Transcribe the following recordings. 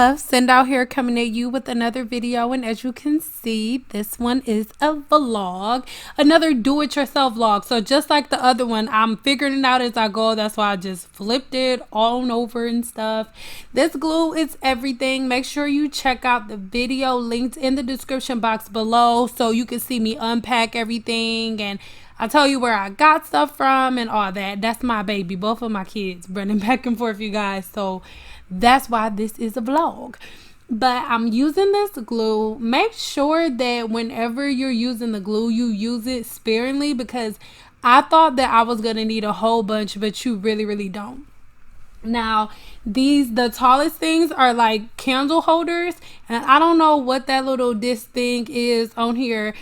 love, Send Out here coming at you with another video, and as you can see, this one is a vlog, another do-it-yourself vlog. So just like the other one, I'm figuring it out as I go. That's why I just flipped it all over and stuff. This glue is everything. Make sure you check out the video linked in the description box below so you can see me unpack everything, and I'll tell you where I got stuff from and all that. That's my baby, both of my kids running back and forth, you guys. So that's why this is a vlog. But I'm using this glue. Make sure that whenever you're using the glue, you use it sparingly, because I thought that I was going to need a whole bunch, but you really don't. Now, the tallest things are like candle holders, and I don't know what that little disc thing is on here.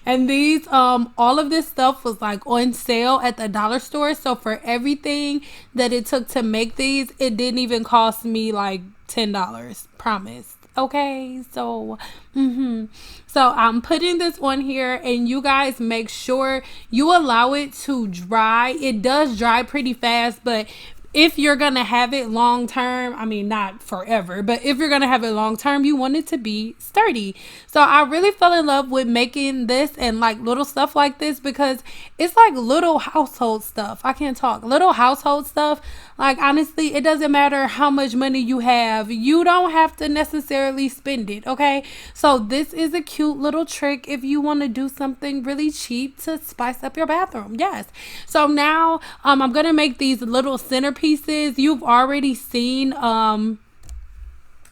And these all of this stuff was like on sale at the dollar store, so for everything that it took to make these, it didn't even cost me like $10, promise. Okay, so so I'm putting this on here, and you guys make sure you allow it to dry. It does dry pretty fast, but if you're gonna have it long term, I mean not forever, but if you're gonna have it long term, you want it to be sturdy. So I really fell in love with making this and like little stuff like this, because it's like little household stuff. I can't talk. Little household stuff. Like, honestly, it doesn't matter how much money you have. You don't have to necessarily spend it, okay? So this is a cute little trick if you want to do something really cheap to spice up your bathroom. Yes. So now I'm going to make these little centerpieces. You've already seen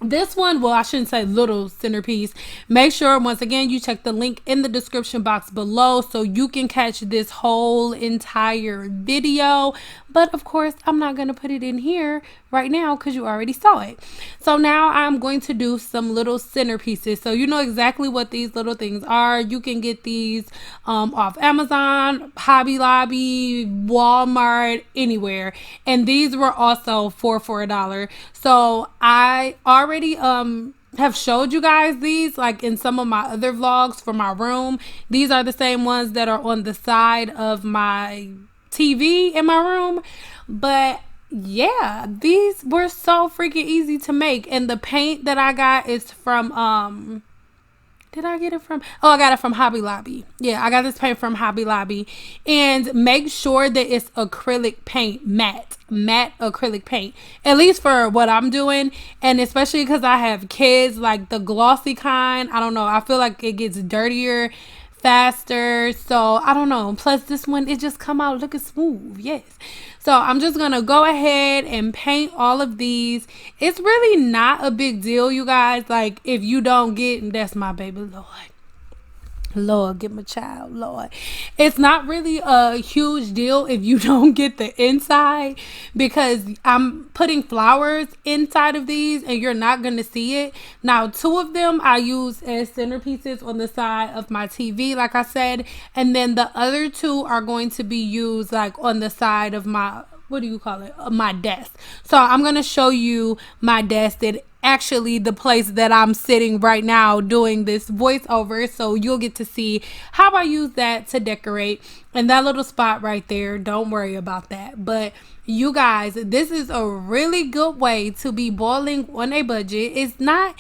this one, well, I shouldn't say little centerpiece. Make sure once again you check the link in the description box below so you can catch this whole entire video. But of course, I'm not going to put it in here right now because you already saw it. So now I'm going to do some little centerpieces. So you know exactly what these little things are. You can get these off Amazon, Hobby Lobby, Walmart, anywhere. And these were also for $1. So I already have showed you guys these like in some of my other vlogs for my room. These are the same ones that are on the side of my TV in my room. But yeah, these were so freaking easy to make. And the paint that I got is from did I get it from? Oh, I got it from Hobby Lobby. Yeah, I got this paint from Hobby Lobby. And make sure that it's acrylic paint, matte acrylic paint, at least for what I'm doing. And especially because I have kids, like the glossy kind, I don't know, I feel like it gets dirtier faster. So I don't know. Plus this one, it just come out looking smooth. Yes. So I'm just gonna go ahead and paint all of these. It's really not a big deal, you guys. Like, if you don't get, that's my baby, Lord, get my child, Lord. It's not really a huge deal if you don't get the inside, because I'm putting flowers inside of these and you're not going to see it. Now, 2 of them I use as centerpieces on the side of my TV, like I said. And then the other 2 are going to be used like on the side of my, what do you call it? My desk. So I'm going to show you my desk, that actually the place that I'm sitting right now doing this voiceover, so you'll get to see how I use that to decorate. And that little spot right there, don't worry about that. But you guys, this is a really good way to be balling on a budget. It's not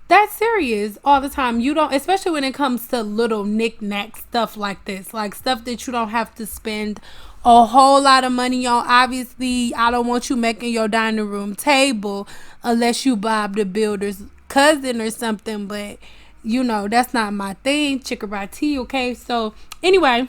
that serious all the time. You don't, especially when it comes to little knick-knack stuff like this, like stuff that you don't have to spend a whole lot of money on. Obviously, I don't want you making your dining room table unless you Bob the Builder's cousin or something, but you know, that's not my thing, chickarati, okay? So anyway,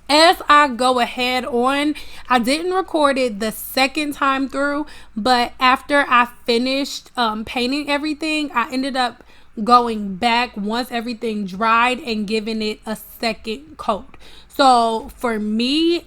as I go ahead on, I didn't record it the second time through, but after I finished painting everything, I ended up going back once everything dried and giving it a second coat. So for me,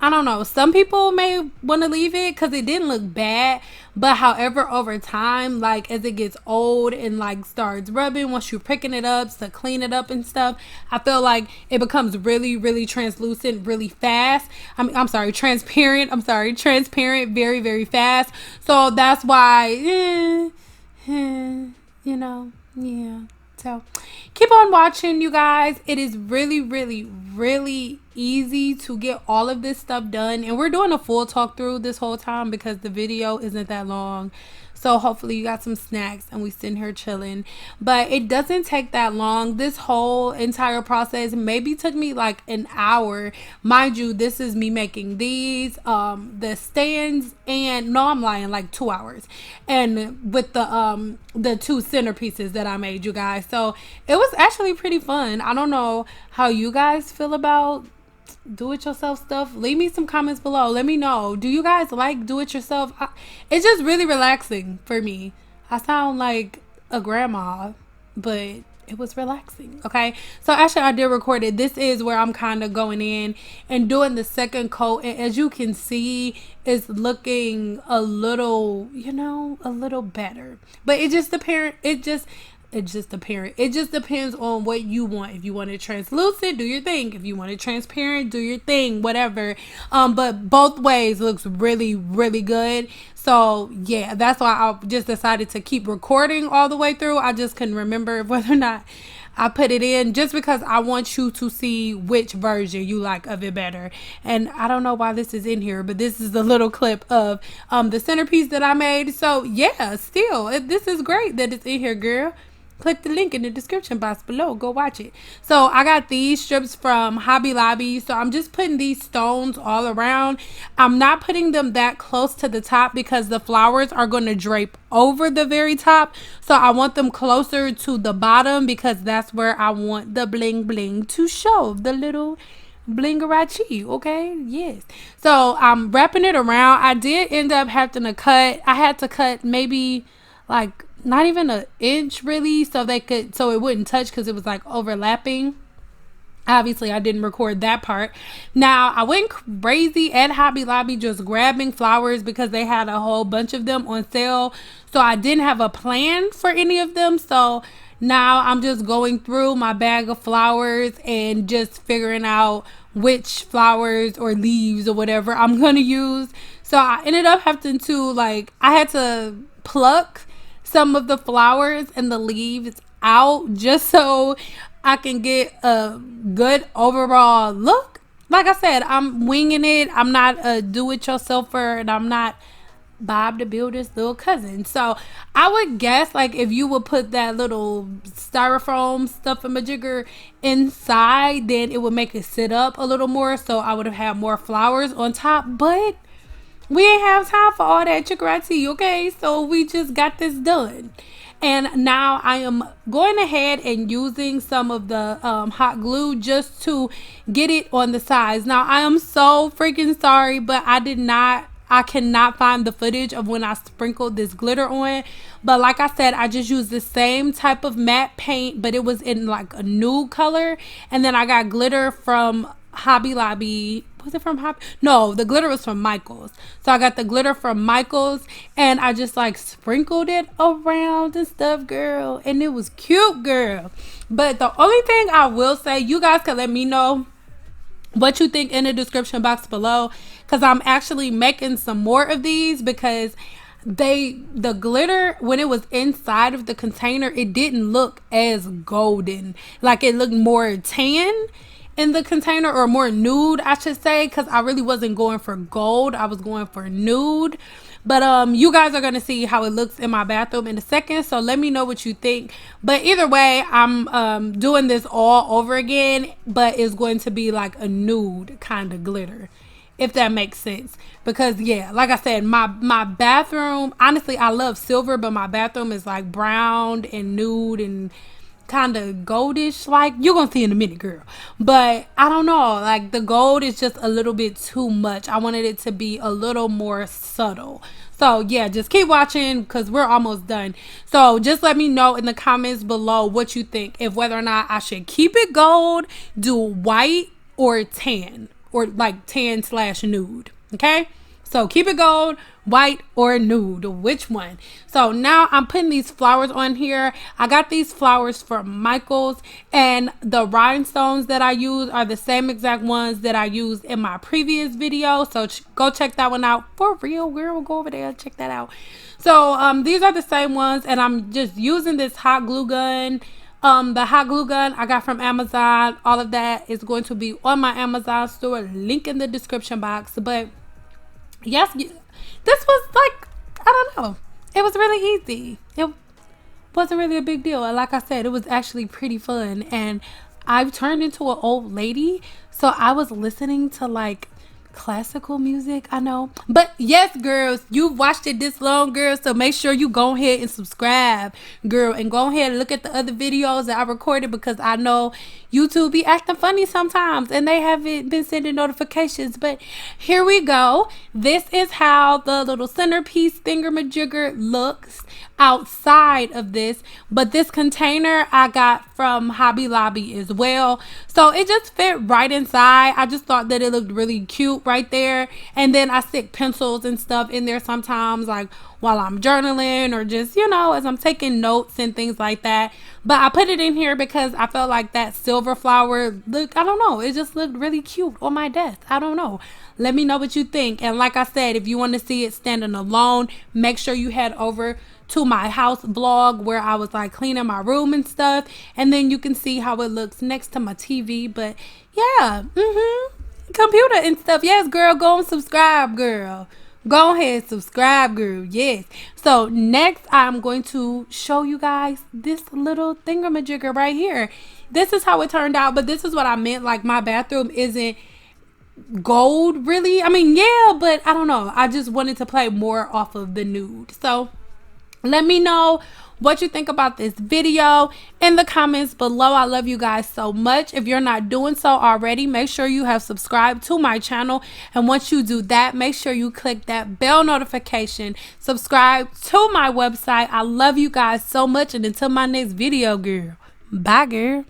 I don't know, some people may want to leave it because it didn't look bad, but however, over time, like as it gets old and like starts rubbing, once you're picking it up to clean it up and stuff, I feel like it becomes really translucent really fast. I'm sorry, transparent. Transparent very fast. So that's why, you know, yeah. So keep on watching, you guys. It is really easy to get all of this stuff done, and we're doing a full talk through this whole time because the video isn't that long. So hopefully you got some snacks and we sitting here chilling. But it doesn't take that long. This whole entire process maybe took me like an hour. Mind you, this is me making these, the stands, and no, I'm lying, like 2 hours. And with the two centerpieces that I made, you guys. So it was actually pretty fun. I don't know how you guys feel about do it yourself stuff. Leave me some comments below. Let me know. Do you guys like do it yourself? It's just really relaxing for me. I sound like a grandma, but it was relaxing. Okay. So actually I did record it. This is where I'm kind of going in and doing the second coat. And as you can see, it's looking a little, a little better. But it just apparent. It just depends on what you want. If you want it translucent, do your thing. If you want it transparent, do your thing, whatever. But both ways looks really, really good. So yeah, that's why I just decided to keep recording all the way through. I just couldn't remember whether or not I put it in, just because I want you to see which version you like of it better. And I don't know why this is in here, but this is a little clip of the centerpiece that I made. So yeah, still, this is great that it's in here, girl. Click the link in the description box below. Go watch it. So I got these strips from Hobby Lobby. So I'm just putting these stones all around. I'm not putting them that close to the top because the flowers are going to drape over the very top. So I want them closer to the bottom because that's where I want the bling bling to show. The little blingarachi. Okay, yes. So I'm wrapping it around. I did end up having to cut. I had to cut maybe like not even an inch really, so it wouldn't touch because it was like overlapping. Obviously I didn't record that part. Now I went crazy at Hobby Lobby just grabbing flowers because they had a whole bunch of them on sale. So I didn't have a plan for any of them. So now I'm just going through my bag of flowers and just figuring out which flowers or leaves or whatever I'm gonna use. So I ended up having to I had to pluck some of the flowers and the leaves out just so I can get a good overall look. Like I said, I'm winging it. I'm not a do-it-yourselfer, and I'm not Bob the Builder's little cousin. So I would guess if you would put that little styrofoam stuff in my jigger inside, then it would make it sit up a little more, so I would have had more flowers on top. But we ain't have time for all that chikarati, okay? So we just got this done. And now I am going ahead and using some of the hot glue just to get it on the sides. Now I am so freaking sorry, but I cannot find the footage of when I sprinkled this glitter on. But like I said, I just used the same type of matte paint, but it was in like a nude color. And then I got glitter from Hobby Lobby. Was it from Hobby? No, the glitter was from Michael's. So I got the glitter from Michael's and I just sprinkled it around and stuff, girl. And it was cute, girl. But the only thing I will say, you guys can let me know what you think in the description box below, because I'm actually making some more of these because the glitter, when it was inside of the container, it didn't look as golden. It looked more tan in the container, or more nude I should say, because I really wasn't going for gold. I was going for nude. But you guys are gonna see how it looks in my bathroom in a second, so let me know what you think. But either way, I'm doing this all over again, but it's going to be like a nude kind of glitter, if that makes sense. Because yeah, like I said, my bathroom, honestly, I love silver, but my bathroom is like brown and nude and kind of goldish, you're gonna see in a minute, girl. But I don't know, the gold is just a little bit too much. I wanted it to be a little more subtle. So yeah, just keep watching because we're almost done. So just let me know in the comments below what you think, if whether or not I should keep it gold, do white, or tan, or tan / nude. Okay, so keep it gold, white, or nude, which one? So now I'm putting these flowers on here. I got these flowers from Michael's, and the rhinestones that I use are the same exact ones that I used in my previous video. So go check that one out. For real, girl, go over there, check that out. So these are the same ones, and I'm just using this hot glue gun. The hot glue gun I got from Amazon. All of that is going to be on my Amazon store, link in the description box. But yes, this was I don't know, It was really easy. It wasn't really a big deal. And like I said, it was actually pretty fun. And I've turned into an old lady. So I was listening to like classical music, I know. But yes, girls, you've watched it this long, girl. So make sure you go ahead and subscribe, girl. And go ahead and look at the other videos that I recorded, because I know YouTube be acting funny sometimes and they haven't been sending notifications. But here we go. This is how the little centerpiece thingamajigger looks outside of this. But this container I got from Hobby Lobby as well, so it just fit right inside. I just thought that it looked really cute right there. And then I stick pencils and stuff in there sometimes, like while I'm journaling or just, you know, as I'm taking notes and things like that. But I put it in here because I felt like that silver flower look, I don't know, it just looked really cute on my desk. I don't know. Let me know what you think. And like I said, if you want to see it standing alone, make sure you head over to my house vlog where I was like cleaning my room and stuff, and then you can see how it looks next to my TV. But yeah, computer and stuff. Yes, girl, go and subscribe, girl. Go ahead, subscribe, girl. Yes. So next I'm going to show you guys this little thingamajigger right here. This is how it turned out, but this is what I meant. Like, my bathroom isn't gold really. I mean, yeah, but I don't know, I just wanted to play more off of the nude. So let me know what you think about this video in the comments below. I love you guys so much. If you're not doing so already, make sure you have subscribed to my channel. And once you do that, make sure you click that bell notification. Subscribe to my website. I love you guys so much. And until my next video, girl. Bye, girl.